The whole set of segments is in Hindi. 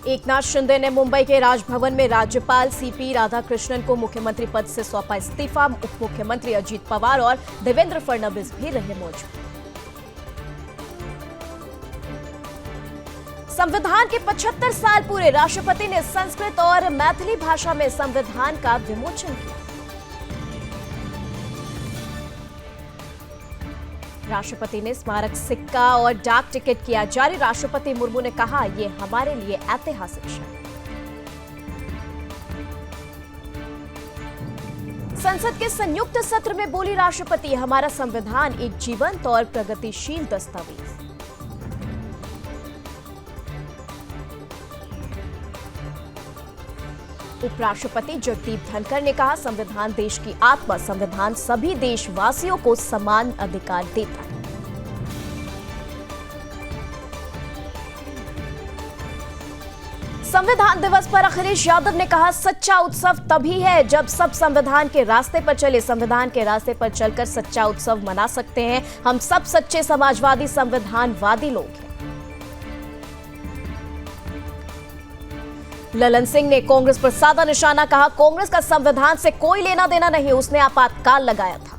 एकनाथ शिंदे ने मुंबई के राजभवन में राज्यपाल सीपी राधाकृष्णन को मुख्यमंत्री पद से सौंपा इस्तीफा। उप मुख्यमंत्री अजीत पवार और देवेंद्र फडणवीस भी रहे मौजूद। संविधान के 75 साल पूरे, राष्ट्रपति ने संस्कृत और मैथिली भाषा में संविधान का विमोचन किया। राष्ट्रपति ने स्मारक सिक्का और डाक टिकट किया जारी। राष्ट्रपति मुर्मू ने कहा, ये हमारे लिए ऐतिहासिक क्षण। संसद के संयुक्त सत्र में बोली राष्ट्रपति, हमारा संविधान एक जीवंत और प्रगतिशील दस्तावेज। उपराष्ट्रपति जगदीप धनखड़ ने कहा, संविधान देश की आत्मा, संविधान सभी देशवासियों को समान अधिकार देता है। संविधान दिवस पर अखिलेश यादव ने कहा, सच्चा उत्सव तभी है जब सब संविधान के रास्ते पर चले। संविधान के रास्ते पर चलकर सच्चा उत्सव मना सकते हैं। हम सब सच्चे समाजवादी संविधानवादी लोग हैं। ललन सिंह ने कांग्रेस पर साधा निशाना, कहा, कांग्रेस का संविधान से कोई लेना देना नहीं, उसने आपातकाल लगाया था।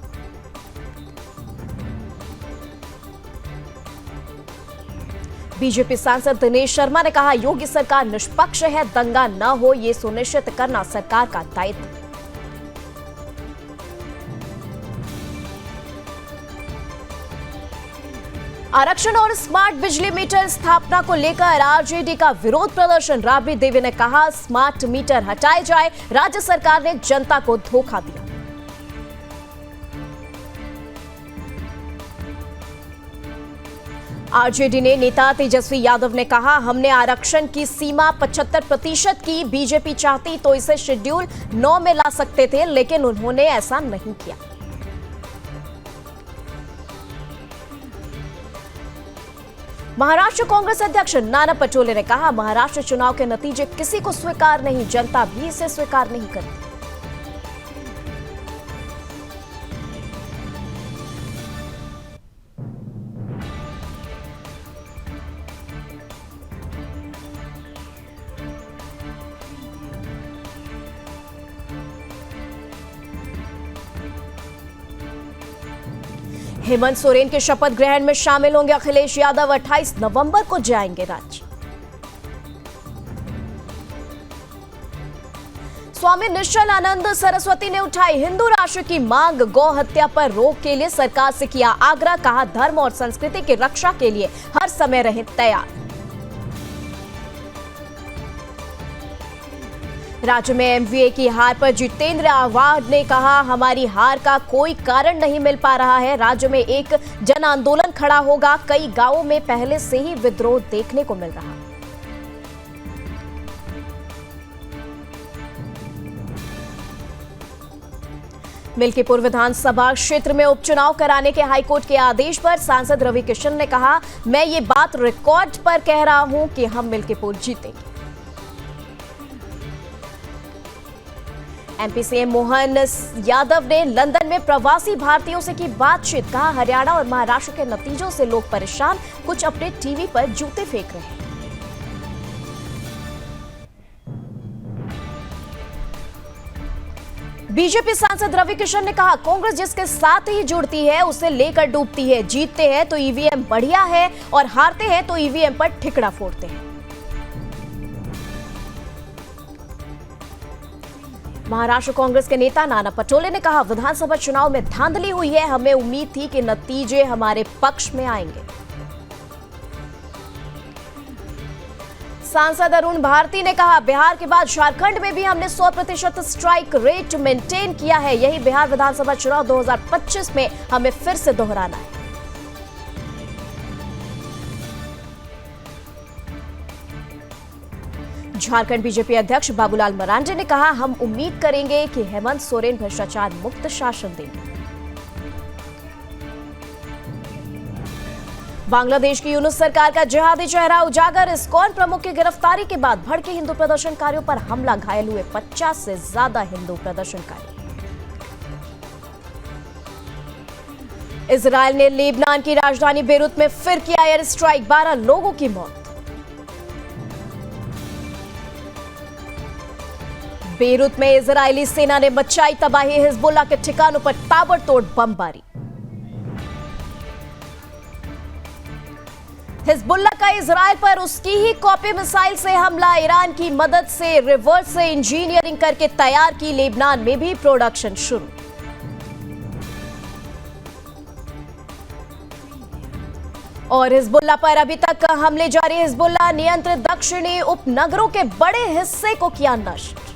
बीजेपी सांसद दिनेश शर्मा ने कहा, योगी सरकार निष्पक्ष है, दंगा न हो यह सुनिश्चित करना सरकार का दायित्व है। आरक्षण और स्मार्ट बिजली मीटर स्थापना को लेकर आरजेडी का विरोध प्रदर्शन। राबड़ी देवी ने कहा, स्मार्ट मीटर हटाए जाए, राज्य सरकार ने जनता को धोखा दिया। आरजेडी ने नेता तेजस्वी यादव ने कहा, हमने आरक्षण की सीमा 75% की, बीजेपी चाहती तो इसे शेड्यूल 9 में ला सकते थे, लेकिन उन्होंने ऐसा नहीं किया। महाराष्ट्र कांग्रेस अध्यक्ष नाना पटोले ने कहा, महाराष्ट्र चुनाव के नतीजे किसी को स्वीकार नहीं, जनता भी इसे स्वीकार नहीं करती। हेमंत सोरेन के शपथ ग्रहण में शामिल होंगे अखिलेश यादव। 28 नवंबर को जाएंगे राज्य। स्वामी निश्चलानंद सरस्वती ने उठाई हिंदू राष्ट्र की मांग। गौ हत्या पर रोक के लिए सरकार से किया आग्रह, कहा, धर्म और संस्कृति की रक्षा के लिए हर समय रहें तैयार। राज्य में एमवीए की हार पर जितेंद्र आव्हाड ने कहा, हमारी हार का कोई कारण नहीं मिल पा रहा है। राज्य में एक जन आंदोलन खड़ा होगा। कई गांवों में पहले से ही विद्रोह देखने को मिल रहा है। मिल्कीपुर विधानसभा क्षेत्र में उपचुनाव कराने के हाईकोर्ट के आदेश पर सांसद रवि किशन ने कहा, मैं ये बात रिकॉर्ड पर कह रहा हूं कि हम मिल्कीपुर जीतेंगे। एमपी सीएम मोहन यादव ने लंदन में प्रवासी भारतीयों से की बातचीत, कहा, हरियाणा और महाराष्ट्र के नतीजों से लोग परेशान, कुछ अपने टीवी पर जूते फेंक रहे हैं। बीजेपी सांसद रवि किशन ने कहा, कांग्रेस जिसके साथ ही जुड़ती है उसे लेकर डूबती है। जीतते हैं तो ईवीएम बढ़िया है और हारते हैं तो ईवीएम पर ठिकरा फोड़ते हैं। महाराष्ट्र कांग्रेस के नेता नाना पटोले ने कहा, विधानसभा चुनाव में धांधली हुई है, हमें उम्मीद थी कि नतीजे हमारे पक्ष में आएंगे। सांसद अरुण भारती ने कहा, बिहार के बाद झारखंड में भी हमने 100% स्ट्राइक रेट मेंटेन किया है। यही बिहार विधानसभा चुनाव 2025 में हमें फिर से दोहराना है। झारखंड बीजेपी अध्यक्ष बाबूलाल मरांडी ने कहा, हम उम्मीद करेंगे कि हेमंत सोरेन भ्रष्टाचार मुक्त शासन देंगे। बांग्लादेश की यूनुस सरकार का जिहादी चेहरा उजागर। इस्कॉन प्रमुख की गिरफ्तारी के बाद भड़के हिंदू प्रदर्शनकारियों पर हमला, घायल हुए 50 से ज्यादा हिंदू प्रदर्शनकारी। इजरायल ने लेबनान की राजधानी बेरूत में फिर किया एयर स्ट्राइक, 12 लोगों की मौत। बेरूत में इजरायली सेना ने मचाई तबाही, हिजबुल्लाह के ठिकानों पर ताबड़तोड़ बमबारी। हिजबुल्लाह का इजरायल पर उसकी ही कॉपी मिसाइल से हमला, ईरान की मदद से रिवर्स से इंजीनियरिंग करके तैयार की, लेबनान में भी प्रोडक्शन शुरू। और हिजबुल्लाह पर अभी तक हमले जारी, हिजबुल्लाह नियंत्रित दक्षिणी उपनगरों के बड़े हिस्से को किया नष्ट।